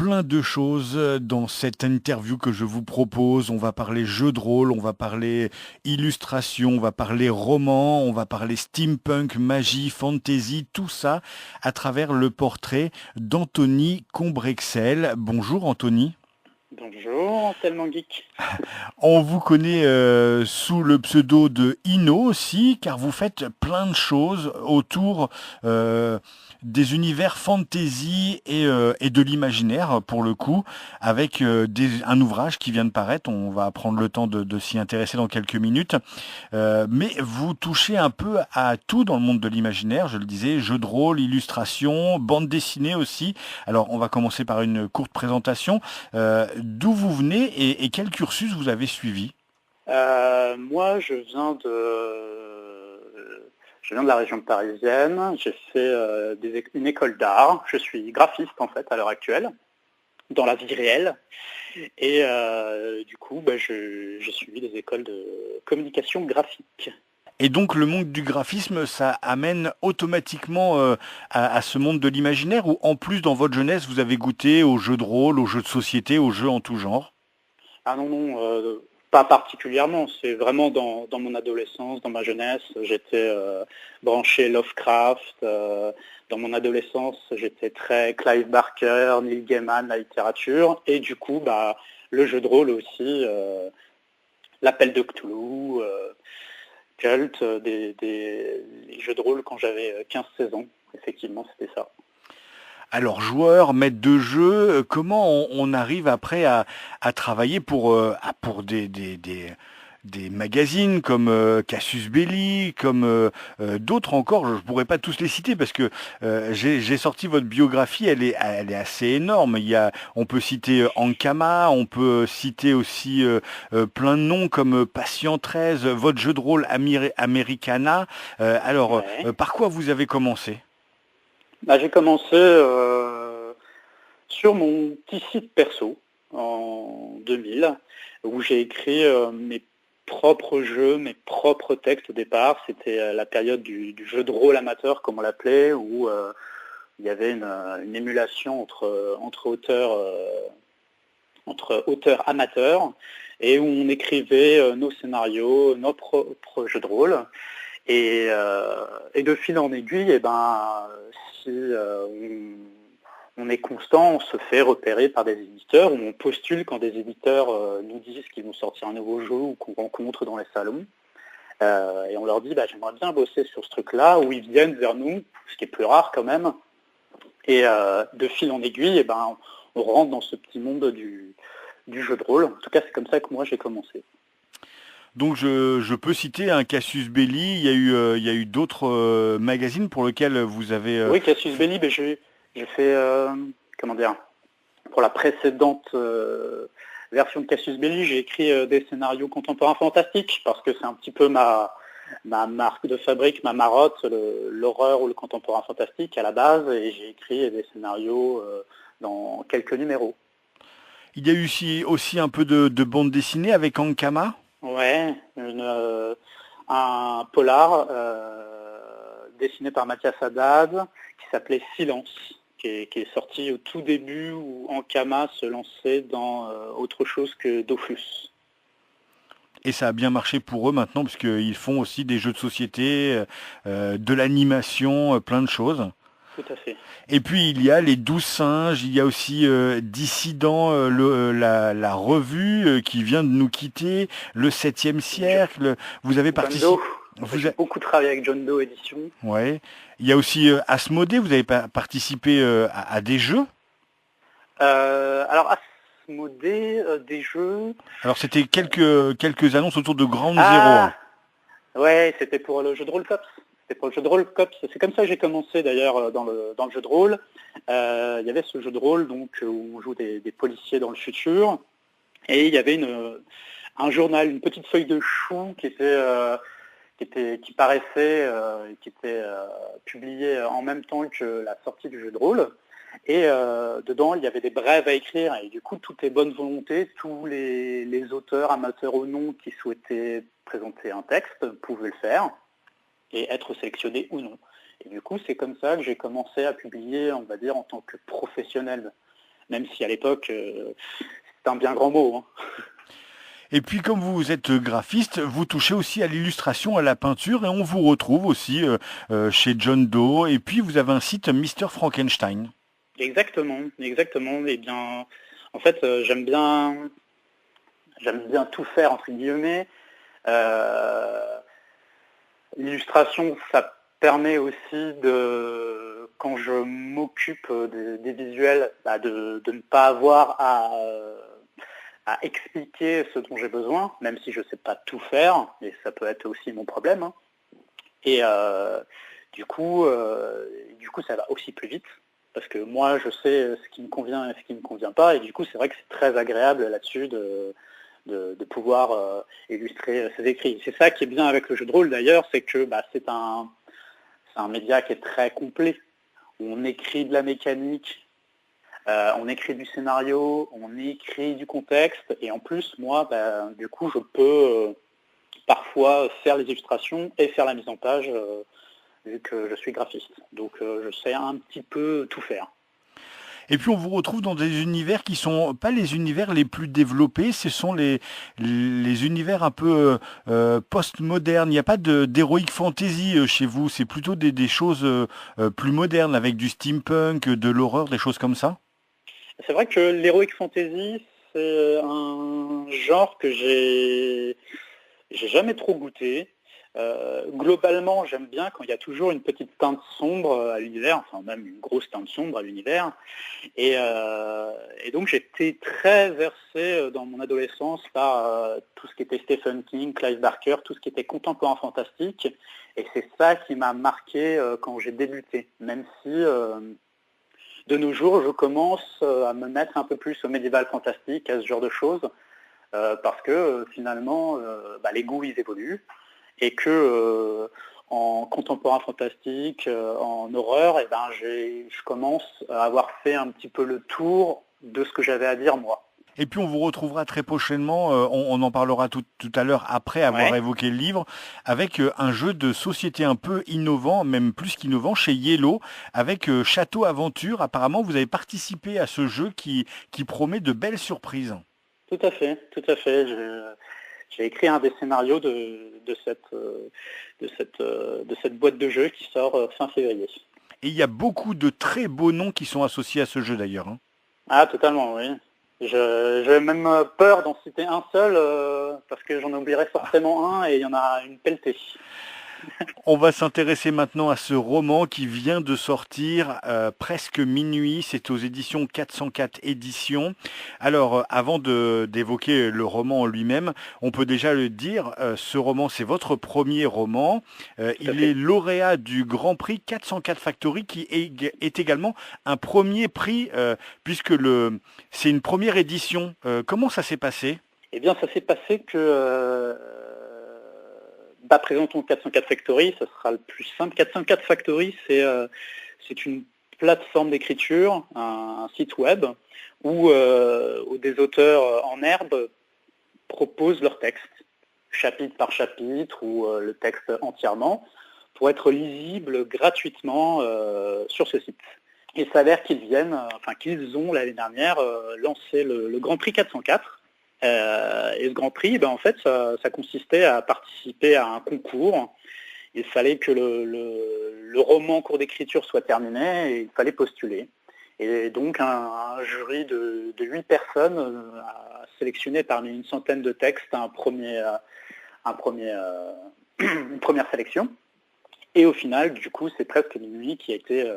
plein de choses dans cette interview que je vous propose. On va parler jeu de rôle, on va parler illustration, on va parler roman, on va parler steampunk, magie, fantasy, tout ça à travers le portrait d'Anthony Combrexel. Bonjour Anthony. Bonjour, tellement geek. On vous connaît sous le pseudo de Ino aussi, car vous faites plein de choses autour euh, des univers fantasy et de l'imaginaire, pour le coup, avec un ouvrage qui vient de paraître. On va prendre le temps de s'y intéresser dans quelques minutes. Mais vous touchez un peu à tout dans le monde de l'imaginaire, je le disais, jeux de rôle, illustration, bande dessinée aussi. Alors, on va commencer par une courte présentation. D'où vous venez et quel cursus vous avez suivi? Moi, je viens de la région parisienne. J'ai fait une école d'art. Je suis graphiste en fait à l'heure actuelle, dans la vie réelle. Et du coup, j'ai suivi des écoles de communication graphique. Et donc le monde du graphisme, ça amène automatiquement à ce monde de l'imaginaire ou en plus dans votre jeunesse, vous avez goûté aux jeux de rôle, aux jeux de société, aux jeux en tout genre? Ah non, non, pas particulièrement. C'est vraiment dans mon adolescence, dans ma jeunesse, j'étais branché Lovecraft. Dans mon adolescence, j'étais très Clive Barker, Neil Gaiman, la littérature. Et du coup, le jeu de rôle aussi, l'appel de Cthulhu, Cult, les jeux de rôle quand j'avais 15-16 ans. Effectivement, c'était ça. Alors, joueur, maître de jeu, comment on arrive après à travailler pour des magazines comme Cassius Belli, comme d'autres encore, je ne pourrais pas tous les citer parce que j'ai sorti votre biographie, elle est assez énorme. On peut citer Ankama, on peut citer aussi plein de noms comme Patient 13, votre jeu de rôle Americana. Ouais. Par quoi vous avez commencé? J'ai commencé sur mon petit site perso en 2000, où j'ai écrit mes propres jeux, mes propres textes au départ. C'était la période du jeu de rôle amateur, comme on l'appelait, où il y avait une émulation entre auteurs amateurs, et où on écrivait nos scénarios, nos propres jeux de rôle. Et de fil en aiguille, si on est constant, on se fait repérer par des éditeurs, ou on postule quand des éditeurs nous disent qu'ils vont sortir un nouveau jeu ou qu'on rencontre dans les salons. Et on leur dit, j'aimerais bien bosser sur ce truc-là, ou ils viennent vers nous, ce qui est plus rare quand même. Et de fil en aiguille, on rentre dans ce petit monde du jeu de rôle. En tout cas, c'est comme ça que moi j'ai commencé. Donc je peux citer un Cassius Belli, il y a eu d'autres magazines pour lesquels vous avez... Oui, Cassius Belli, j'ai fait, comment dire, pour la précédente version de Cassius Belli, j'ai écrit des scénarios contemporains fantastiques, parce que c'est un petit peu ma marque de fabrique, ma marotte, l'horreur ou le contemporain fantastique à la base, et j'ai écrit des scénarios dans quelques numéros. Il y a eu aussi un peu de bande dessinée avec Ankama. Ouais, un polar dessiné par Mathias Haddad qui s'appelait Silence, qui est sorti au tout début où Ankama se lançait dans autre chose que Dofus. Et ça a bien marché pour eux maintenant, parce qu'ils font aussi des jeux de société, de l'animation, plein de choses. Tout à fait. Et puis il y a les 12 singes, il y a aussi Dissident, la revue qui vient de nous quitter, le septième siècle. Vous avez John Doe, participé. j'ai beaucoup travaillé avec John Doe Édition. Ouais. Il y a aussi Asmodée, vous avez participé à des jeux. Alors Asmodée, des jeux. Alors c'était quelques annonces autour de Ground Zero, hein. Ah ouais, c'était pour le jeu de rôle Cops. C'était pour le jeu de rôle Cops. C'est comme ça que j'ai commencé d'ailleurs dans le jeu de rôle. Il y avait ce jeu de rôle donc où on joue des policiers dans le futur. Et il y avait un journal, une petite feuille de chou qui paraissait, qui était publiée en même temps que la sortie du jeu de rôle. Et dedans, il y avait des brèves à écrire. Et du coup, toutes les bonnes volontés, tous les auteurs, amateurs ou non, qui souhaitaient présenter un texte, pouvaient le faire et être sélectionnés ou non. Et du coup, c'est comme ça que j'ai commencé à publier, on va dire, en tant que professionnel même si à l'époque, c'est un bien grand mot, hein. Et puis comme vous êtes graphiste, vous touchez aussi à l'illustration, à la peinture, et on vous retrouve aussi chez John Doe. Et puis vous avez un site Mister Frankenstein. Exactement, exactement. Eh bien, en fait, j'aime bien tout faire, entre guillemets. Euh, L'illustration, ça permet aussi quand je m'occupe des visuels, de ne pas avoir à expliquer ce dont j'ai besoin, même si je ne sais pas tout faire, et ça peut être aussi mon problème, hein. Et du coup, ça va aussi plus vite, parce que moi, je sais ce qui me convient et ce qui ne me convient pas, et du coup, c'est vrai que c'est très agréable là-dessus de pouvoir illustrer ses écrits. C'est ça qui est bien avec le jeu de rôle d'ailleurs, c'est que c'est un média qui est très complet. On écrit de la mécanique, on écrit du scénario, on écrit du contexte, et en plus, moi, du coup, je peux parfois faire les illustrations et faire la mise en page, vu que je suis graphiste. Donc je sais un petit peu tout faire. Et puis on vous retrouve dans des univers qui sont pas les univers les plus développés, ce sont les univers un peu post-modernes. Il n'y a pas d'heroic fantasy chez vous, c'est plutôt des choses plus modernes avec du steampunk, de l'horreur, des choses comme ça. C'est vrai que l'heroic fantasy, c'est un genre que j'ai jamais trop goûté. Globalement, j'aime bien quand il y a toujours une petite teinte sombre à l'univers, enfin même une grosse teinte sombre à l'univers. Et donc j'étais très versé dans mon adolescence par tout ce qui était Stephen King, Clive Barker, tout ce qui était contemporain fantastique. Et c'est ça qui m'a marqué quand j'ai débuté, même si de nos jours je commence à me mettre un peu plus au médiéval fantastique, à ce genre de choses, parce que finalement les goûts ils évoluent et que en contemporain fantastique, en horreur, je commence à avoir fait un petit peu le tour de ce que j'avais à dire moi. Et puis on vous retrouvera très prochainement, on en parlera tout à l'heure après avoir Ouais, évoqué le livre, avec un jeu de société un peu innovant, même plus qu'innovant, chez Yellow, avec Château Aventure. Apparemment, vous avez participé à ce jeu qui promet de belles surprises. tout à fait, tout à fait. J'ai écrit un des scénarios de cette boîte de jeu qui sort fin février. Et il y a beaucoup de très beaux noms qui sont associés à ce jeu d'ailleurs, hein. Ah, totalement, oui. J'ai même peur d'en citer un seul, parce que j'en oublierai forcément un et il y en a une pelletée. On va s'intéresser maintenant à ce roman qui vient de sortir presque minuit. C'est aux éditions 404 éditions. Alors, avant d'évoquer le roman en lui-même, on peut déjà le dire, ce roman, c'est votre premier roman. Tout à Il est fait. lauréat du Grand Prix 404 Factory, qui est également un premier prix, puisque c'est une première édition. Comment ça s'est passé? Eh bien, ça s'est passé que présentons 404 Factory, ça sera le plus simple. 404 Factory, c'est une plateforme d'écriture, un site web, où des auteurs en herbe proposent leur texte, chapitre par chapitre ou le texte entièrement, pour être lisible gratuitement sur ce site. Il s'avère qu'ils ont l'année dernière lancé le Grand Prix 404. Et ce Grand Prix, en fait, ça consistait à participer à un concours. Il fallait que le roman en cours d'écriture soit terminé et il fallait postuler. Et donc un jury de 8 personnes a sélectionné parmi une centaine de textes une première sélection. Et au final, du coup, c'est presque minuit qui a été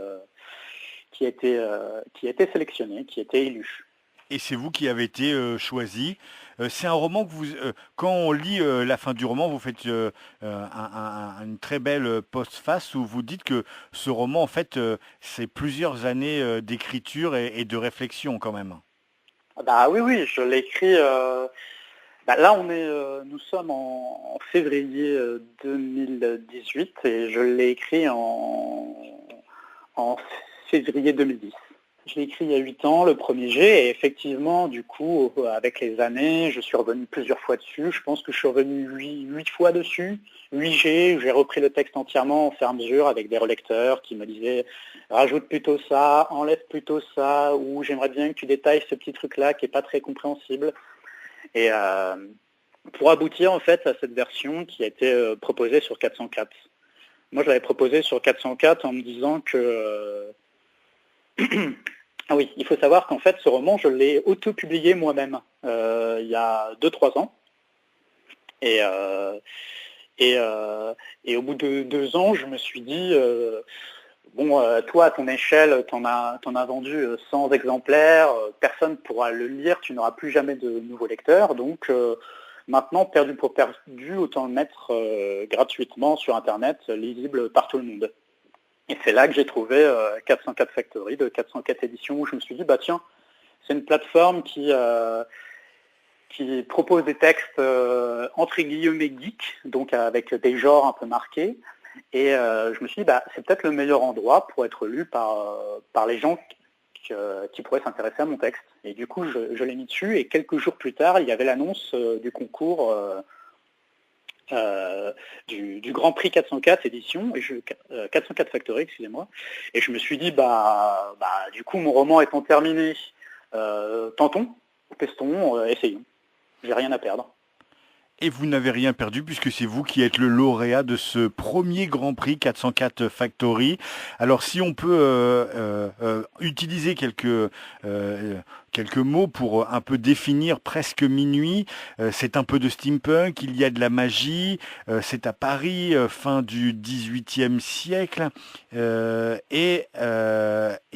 sélectionné, qui a été élu. Et c'est vous qui avez été choisi. C'est un roman que quand on lit la fin du roman, vous faites une très belle postface où vous dites que ce roman, en fait, c'est plusieurs années d'écriture et de réflexion quand même. Oui, oui, je l'ai écrit. Là, nous sommes en février 2018 et je l'ai écrit en février 2010. Je l'ai écrit il y a 8 ans, le premier jet, et effectivement, du coup, avec les années, je suis revenu plusieurs fois dessus. Je pense que je suis revenu 8 fois dessus, 8 jets, j'ai repris le texte entièrement au fur et à mesure avec des relecteurs qui me disaient rajoute plutôt ça, enlève plutôt ça, ou j'aimerais bien que tu détailles ce petit truc-là qui n'est pas très compréhensible. Et pour aboutir en fait à cette version qui a été proposée sur 404. Moi, je l'avais proposé sur 404 en me disant que... Ah oui, il faut savoir qu'en fait, ce roman, je l'ai auto-publié moi-même il y a 2-3 ans. Et au bout de 2 ans, je me suis dit, toi, à ton échelle, t'en as vendu 100 exemplaires, personne ne pourra le lire, tu n'auras plus jamais de nouveaux lecteurs. Donc maintenant, perdu pour perdu, autant le mettre gratuitement sur Internet, lisible par tout le monde. Et c'est là que j'ai trouvé 404 Factory de 404 éditions, où je me suis dit, tiens, c'est une plateforme qui propose des textes entre guillemets geeks, donc avec des genres un peu marqués. Et je me suis dit, c'est peut-être le meilleur endroit pour être lu par les gens qui pourraient s'intéresser à mon texte. Et du coup, je l'ai mis dessus, et quelques jours plus tard, il y avait l'annonce du concours du Grand Prix 404 édition, 404 Factory, excusez-moi. Et je me suis dit, du coup, mon roman étant terminé, tentons, testons, essayons. J'ai rien à perdre. Et vous n'avez rien perdu puisque c'est vous qui êtes le lauréat de ce premier Grand Prix 404 Factory. Alors si on peut utiliser quelques mots pour un peu définir Presque Minuit, c'est un peu de steampunk, il y a de la magie, c'est à Paris, fin du XVIIIe siècle, et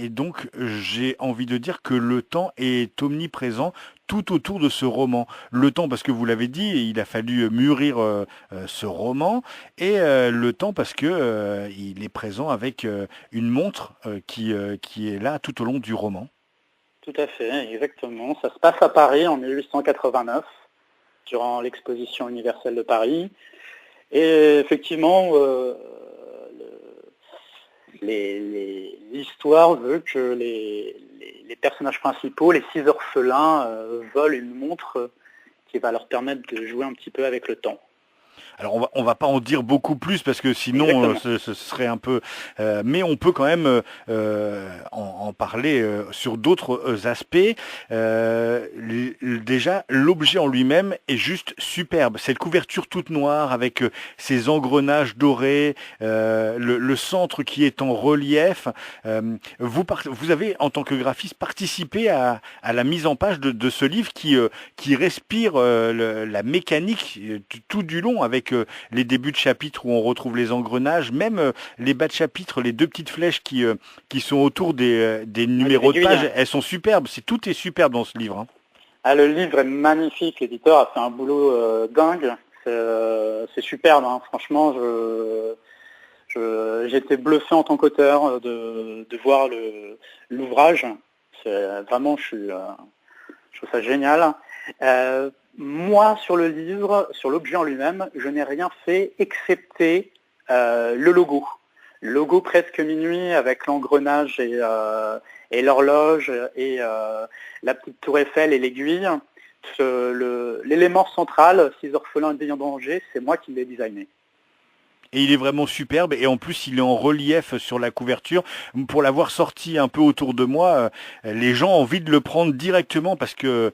donc j'ai envie de dire que le temps est omniprésent tout autour de ce roman. Le temps parce que vous l'avez dit, il a fallu mûrir ce roman, et le temps parce que il est présent avec une montre qui est là tout au long du roman. Tout à fait, exactement. Ça se passe à Paris en 1889, durant l'exposition universelle de Paris. Et effectivement, l'histoire veut que les personnages principaux, les 6 orphelins, volent une montre qui va leur permettre de jouer un petit peu avec le temps. Alors on va pas en dire beaucoup plus parce que sinon ce serait un peu... mais on peut quand même en parler sur d'autres aspects. Déjà, l'objet en lui-même est juste superbe. Cette couverture toute noire avec ces engrenages dorés, le centre qui est en relief. Vous avez, en tant que graphiste, participé à la mise en page de ce livre qui respire la mécanique tout du long, avec les débuts de chapitre où on retrouve les engrenages, même les bas de chapitre, les 2 petites flèches qui sont autour des numéros de page, elles sont superbes. Tout est superbe dans ce livre. Hein. Ah, le livre est magnifique, l'éditeur a fait un boulot dingue, c'est superbe, hein. Franchement, j'étais bluffé en tant qu'auteur de voir l'ouvrage. Vraiment, je trouve ça génial. Moi, sur le livre, sur l'objet en lui-même, je n'ai rien fait excepté le logo. Le logo Presque Minuit avec l'engrenage et l'horloge et la petite tour Eiffel et l'aiguille. L'élément central, 6 orphelins et en danger, c'est moi qui l'ai designé. Et il est vraiment superbe, et en plus il est en relief sur la couverture. Pour l'avoir sorti un peu autour de moi, les gens ont envie de le prendre directement parce que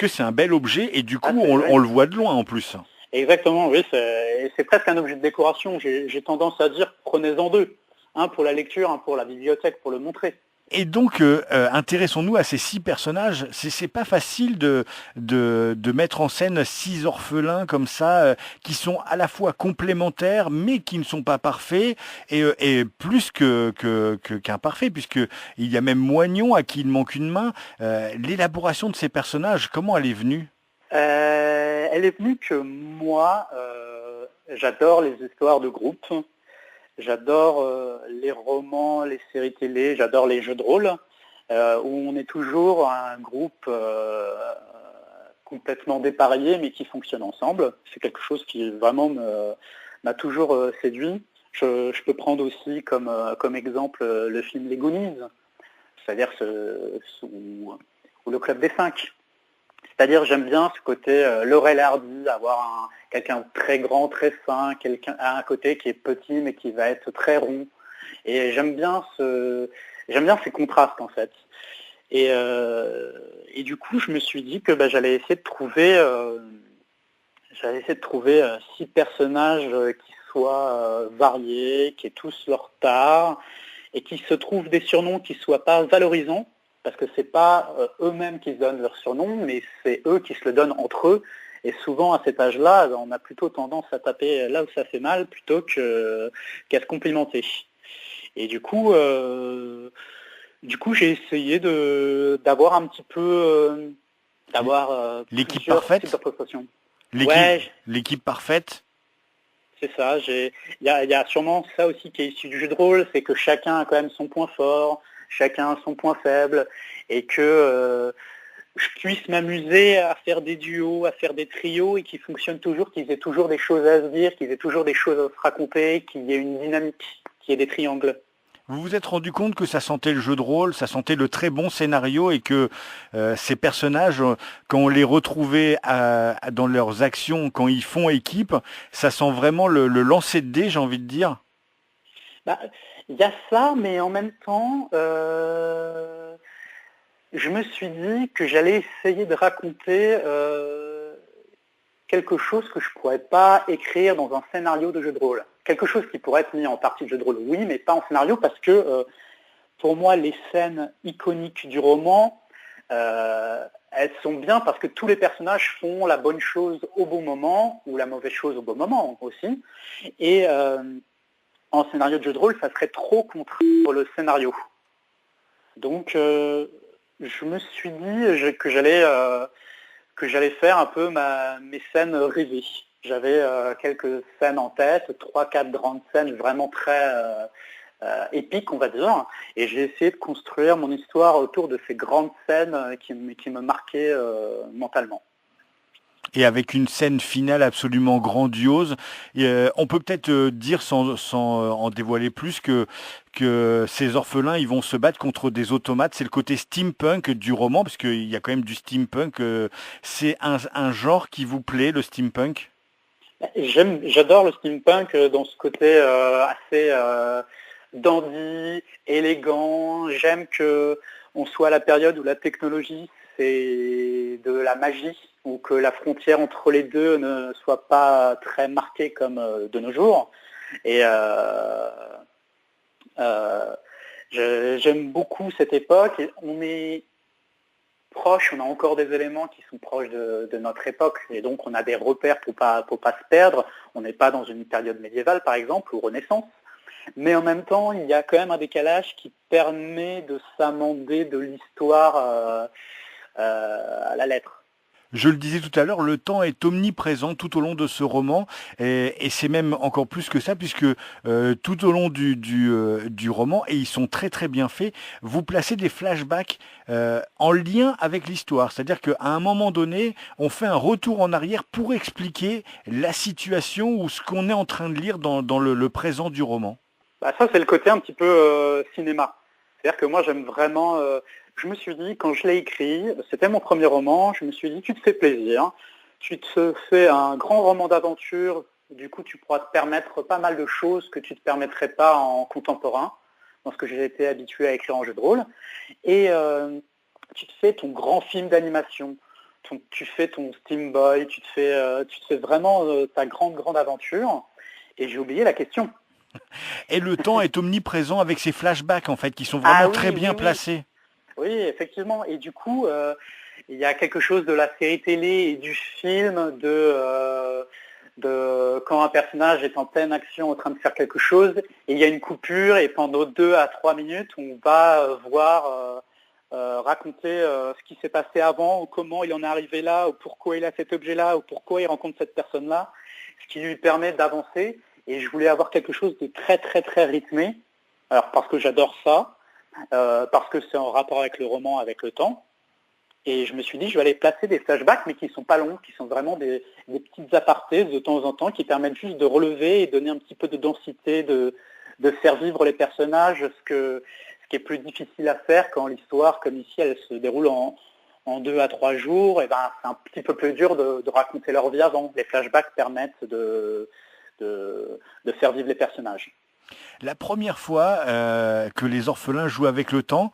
c'est un bel objet, et du coup on le voit de loin en plus. Exactement, oui, c'est presque un objet de décoration. J'ai tendance à dire prenez-en 2, un pour la lecture, un pour la bibliothèque, pour le montrer. Et donc, intéressons-nous à ces 6 personnages. C'est pas facile de mettre en scène 6 orphelins comme ça, qui sont à la fois complémentaires, mais qui ne sont pas parfaits, et plus qu'imparfaits, puisque il y a même Moignon à qui il manque une main. L'élaboration de ces personnages, comment elle est venue? Elle est venue que moi, j'adore les histoires de groupe. J'adore les romans, les séries télé, j'adore les jeux de rôle, où on est toujours un groupe complètement dépareillé, mais qui fonctionne ensemble. C'est quelque chose qui vraiment m'a toujours séduit. Je peux prendre aussi comme exemple le film Les Goonies. c'est-à-dire ou le club des 5. C'est-à-dire j'aime bien ce côté Laurel et Hardy, avoir quelqu'un de très grand, très fin, quelqu'un à un côté qui est petit mais qui va être très rond. Et j'aime bien ces contrastes en fait. Et du coup, je me suis dit que j'allais essayer de trouver 6 personnages qui soient variés, qui aient tous leur tard, et qui se trouvent des surnoms qui ne soient pas valorisants, parce que c'est pas eux-mêmes qui se donnent leur surnom, mais c'est eux qui se le donnent entre eux. Et souvent, à cet âge-là, on a plutôt tendance à taper là où ça fait mal, plutôt qu'à se complimenter. Et du coup, j'ai essayé d'avoir un petit peu, d'avoir L'équipe plusieurs parfaite, types de prestations. l'équipe parfaite. C'est ça. Il y a sûrement ça aussi qui est issu du jeu de rôle, c'est que chacun a quand même son point fort, chacun a son point faible, et que je puisse m'amuser à faire des duos, à faire des trios, et qui fonctionnent toujours, qu'ils aient toujours des choses à se dire, qu'ils aient toujours des choses à se raconter, qu'il y ait une dynamique, qu'il y ait des triangles. Vous vous êtes rendu compte que ça sentait le jeu de rôle, ça sentait le très bon scénario et que ces personnages, quand on les retrouvait dans leurs actions, quand ils font équipe, ça sent vraiment le lancer de dés, j'ai envie de dire. Il y a ça, mais en même temps, je me suis dit que j'allais essayer de raconter quelque chose que je ne pourrais pas écrire dans un scénario de jeu de rôle. Quelque chose qui pourrait être mis en partie de jeu de rôle, oui, mais pas en scénario, parce que pour moi, les scènes iconiques du roman, elles sont bien parce que tous les personnages font la bonne chose au bon moment, ou la mauvaise chose au bon moment aussi. Et en scénario de jeu de rôle, ça serait trop contraint pour le scénario. Donc, je me suis dit que j'allais faire un peu mes scènes rêvées. J'avais quelques scènes en tête, 3-4 grandes scènes vraiment très épiques, on va dire, et j'ai essayé de construire mon histoire autour de ces grandes scènes qui me marquaient mentalement. Et avec une scène finale absolument grandiose. Et, on peut peut-être dire sans en dévoiler plus que ces orphelins, ils vont se battre contre des automates. C'est le côté steampunk du roman, parce qu'il y a quand même du steampunk. C'est un genre qui vous plaît, le steampunk? J'adore le steampunk dans ce côté assez dandy, élégant. J'aime qu'on soit à la période où la technologie, c'est de la magie, ou que la frontière entre les deux ne soit pas très marquée comme de nos jours. Et j'aime beaucoup cette époque. Et on est proche, on a encore des éléments qui sont proches de notre époque, et donc on a des repères pour pas se perdre. On n'est pas dans une période médiévale, par exemple, ou Renaissance. Mais en même temps, il y a quand même un décalage qui permet de s'amender de l'histoire à la lettre. Je le disais tout à l'heure, le temps est omniprésent tout au long de ce roman, et c'est même encore plus que ça, puisque tout au long du roman, et ils sont très très bien faits, vous placez des flashbacks en lien avec l'histoire. C'est-à-dire qu'à un moment donné, on fait un retour en arrière pour expliquer la situation ou ce qu'on est en train de lire dans le présent du roman. Ça, c'est le côté un petit peu cinéma. C'est-à-dire que moi, j'aime vraiment... je me suis dit, quand je l'ai écrit, c'était mon premier roman, je me suis dit, tu te fais plaisir, tu te fais un grand roman d'aventure, du coup, tu pourras te permettre pas mal de choses que tu ne te permettrais pas en contemporain, dans ce que j'ai été habitué à écrire en jeu de rôle. Et tu te fais ton grand film d'animation, tu fais ton Steam Boy, tu te fais vraiment ta grande aventure. Et j'ai oublié la question. Et le temps est omniprésent avec ces flashbacks, en fait, qui sont Ah vraiment très oui, oui, bien oui. placés. Oui, effectivement. Et du coup, il y a quelque chose de la série télé et du film de quand un personnage est en pleine action en train de faire quelque chose, et il y a une coupure, et pendant 2 à 3 minutes, on va voir raconter ce qui s'est passé avant, ou comment il en est arrivé là, ou pourquoi il a cet objet-là, ou pourquoi il rencontre cette personne-là, ce qui lui permet d'avancer. Et je voulais avoir quelque chose de très très très rythmé, alors parce que j'adore ça, parce que c'est en rapport avec le roman, avec le temps. Et je me suis dit, je vais aller placer des flashbacks, mais qui ne sont pas longs, qui sont vraiment des petites apartés de temps en temps, qui permettent juste de relever et donner un petit peu de densité, de faire vivre les personnages, ce qui est plus difficile à faire quand l'histoire, comme ici, elle se déroule en 2 à 3 jours, et ben, c'est un petit peu plus dur de raconter leur vie avant. Les flashbacks permettent de faire vivre les personnages. La première fois que les orphelins jouent avec le temps,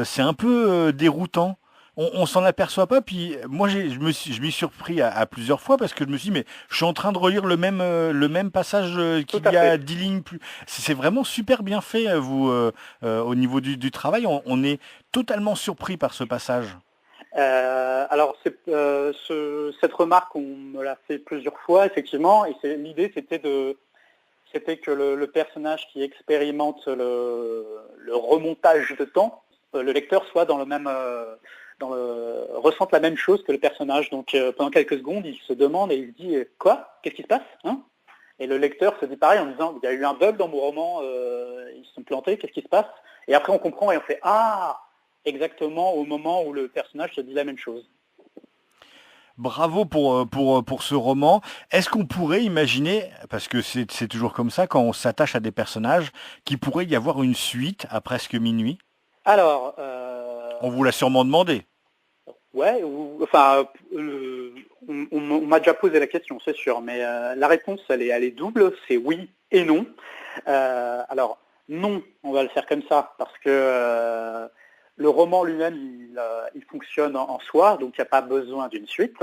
c'est un peu déroutant. On s'en aperçoit pas, puis moi je m'y suis surpris à plusieurs fois parce que je me suis dit, mais je suis en train de relire le même passage Tout qu'il à y a fait. 10 lignes plus. C'est vraiment super bien fait, au niveau du travail. On est totalement surpris par ce passage. Alors, cette remarque, on me l'a fait plusieurs fois, effectivement, et l'idée, c'était que le personnage qui expérimente le remontage de temps, le lecteur soit dans le même, ressente la même chose que le personnage. Donc, pendant quelques secondes, il se demande et il se dit quoi? Qu'est-ce qui se passe, hein? Et le lecteur se dit pareil en disant il y a eu un bug dans mon roman, ils se sont plantés, qu'est-ce qui se passe? Et après, on comprend et on fait ah, exactement au moment où le personnage se dit la même chose. Bravo pour ce roman. Est-ce qu'on pourrait imaginer, parce que c'est toujours comme ça quand on s'attache à des personnages, qu'il pourrait y avoir une suite à presque minuit? Alors, On vous l'a sûrement demandé. ouais, enfin, on m'a déjà posé la question, c'est sûr, mais la réponse, elle est double, c'est oui et non. Alors, non, on va le faire comme ça, parce que le roman lui-même, il fonctionne en soi, donc il n'y a pas besoin d'une suite.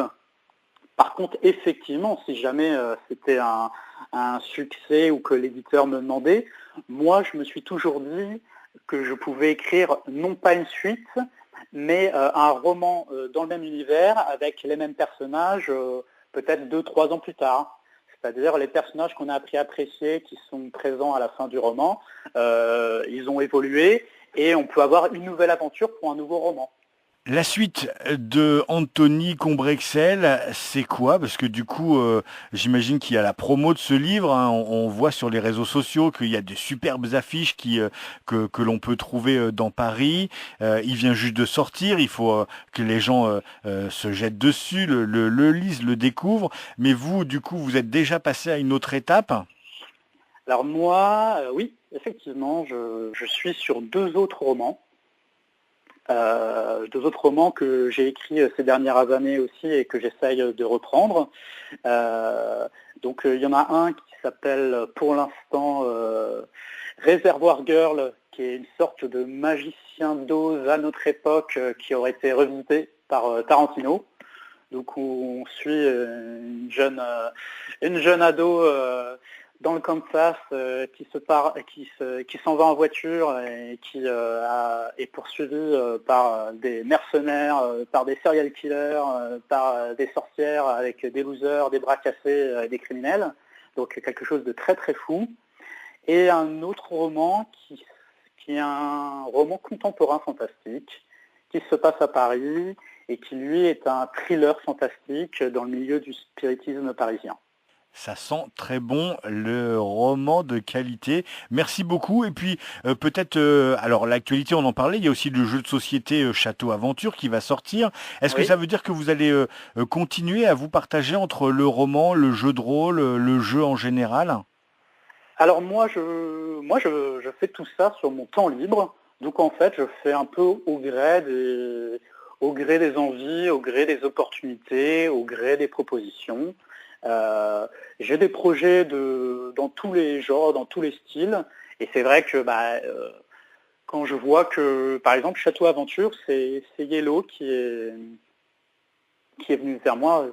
Par contre, effectivement, si jamais c'était un succès ou que l'éditeur me demandait, moi, je me suis toujours dit que je pouvais écrire non pas une suite, mais un roman dans le même univers avec les mêmes personnages peut-être 2-3 ans plus tard. C'est-à-dire les personnages qu'on a appris à apprécier, qui sont présents à la fin du roman, ils ont évolué et on peut avoir une nouvelle aventure pour un nouveau roman. La suite de Anthony Combrexel, c'est quoi? Parce que du coup, j'imagine qu'il y a la promo de ce livre, hein. On voit sur les réseaux sociaux qu'il y a de superbes affiches que l'on peut trouver dans Paris. Il vient juste de sortir, il faut que les gens se jettent dessus, le lisent, le découvrent. Mais vous, du coup, vous êtes déjà passé à une autre étape? Alors moi, oui, effectivement, je suis sur 2 autres romans. 2 autres romans que j'ai écrits ces dernières années aussi et que j'essaye de reprendre. Donc il y en a un qui s'appelle pour l'instant Réservoir Girl, qui est une sorte de magicien d'Oz à notre époque qui aurait été revisité par Tarantino. Donc où on suit une jeune ado dans le Kansas qui s'en va en voiture et qui est poursuivie par des mercenaires, par des serial killers, par des sorcières avec des losers, des bras cassés et des criminels. Donc quelque chose de très très fou. Et un autre roman qui est un roman contemporain fantastique qui se passe à Paris et qui lui est un thriller fantastique dans le milieu du spiritisme parisien. Ça sent très bon le roman de qualité. Merci beaucoup. Et puis peut-être, alors l'actualité, on en parlait, il y a aussi le jeu de société Château Aventure qui va sortir. Est-ce que ça Oui. veut dire que vous allez continuer à vous partager entre le roman, le jeu de rôle, le jeu en général? Alors je fais tout ça sur mon temps libre. Donc en fait, je fais un peu au gré des envies, au gré des opportunités, au gré des propositions. J'ai des projets dans tous les genres, dans tous les styles. Et c'est vrai que quand je vois que, par exemple, Château Aventure, c'est Yellow qui est venu vers moi,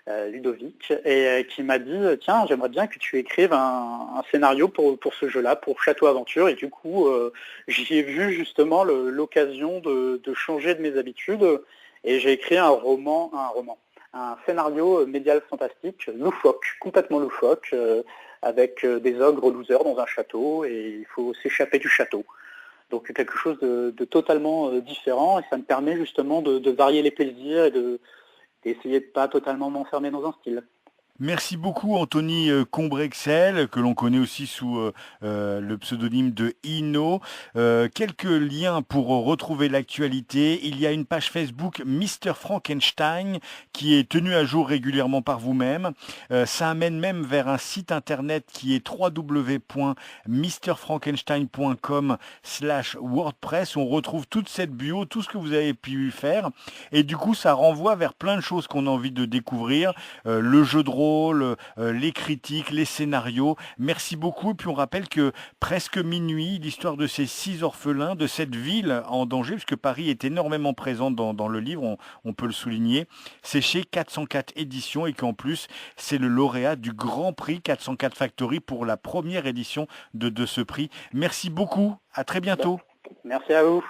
Ludovic, et qui m'a dit tiens, j'aimerais bien que tu écrives un scénario pour ce jeu-là, pour Château Aventure. Et du coup, j'y ai vu justement l'occasion de changer de mes habitudes. Et j'ai écrit un scénario médial fantastique, loufoque, complètement loufoque, avec des ogres losers dans un château, et il faut s'échapper du château. Donc quelque chose de totalement différent, et ça me permet justement de varier les plaisirs et d'essayer de pas totalement m'enfermer dans un style. Merci beaucoup Anthony Combrexel, que l'on connaît aussi sous le pseudonyme de Ino. Quelques liens pour retrouver l'actualité. Il y a une page Facebook Mister Frankenstein qui est tenue à jour régulièrement par vous-même. Ça amène même vers un site internet qui est www.mrfrankenstein.com/wordpress. On retrouve toute cette bio, tout ce que vous avez pu faire. Et du coup, ça renvoie vers plein de choses qu'on a envie de découvrir. Le jeu de rôle, les critiques, les scénarios. Merci beaucoup. Et puis on rappelle que presque minuit, l'histoire de ces 6 orphelins, de cette ville en danger, puisque Paris est énormément présente dans le livre, on peut le souligner. C'est chez 404 éditions et qu'en plus, c'est le lauréat du Grand Prix 404 Factory pour la première édition de ce prix. Merci beaucoup. À très bientôt. Merci à vous.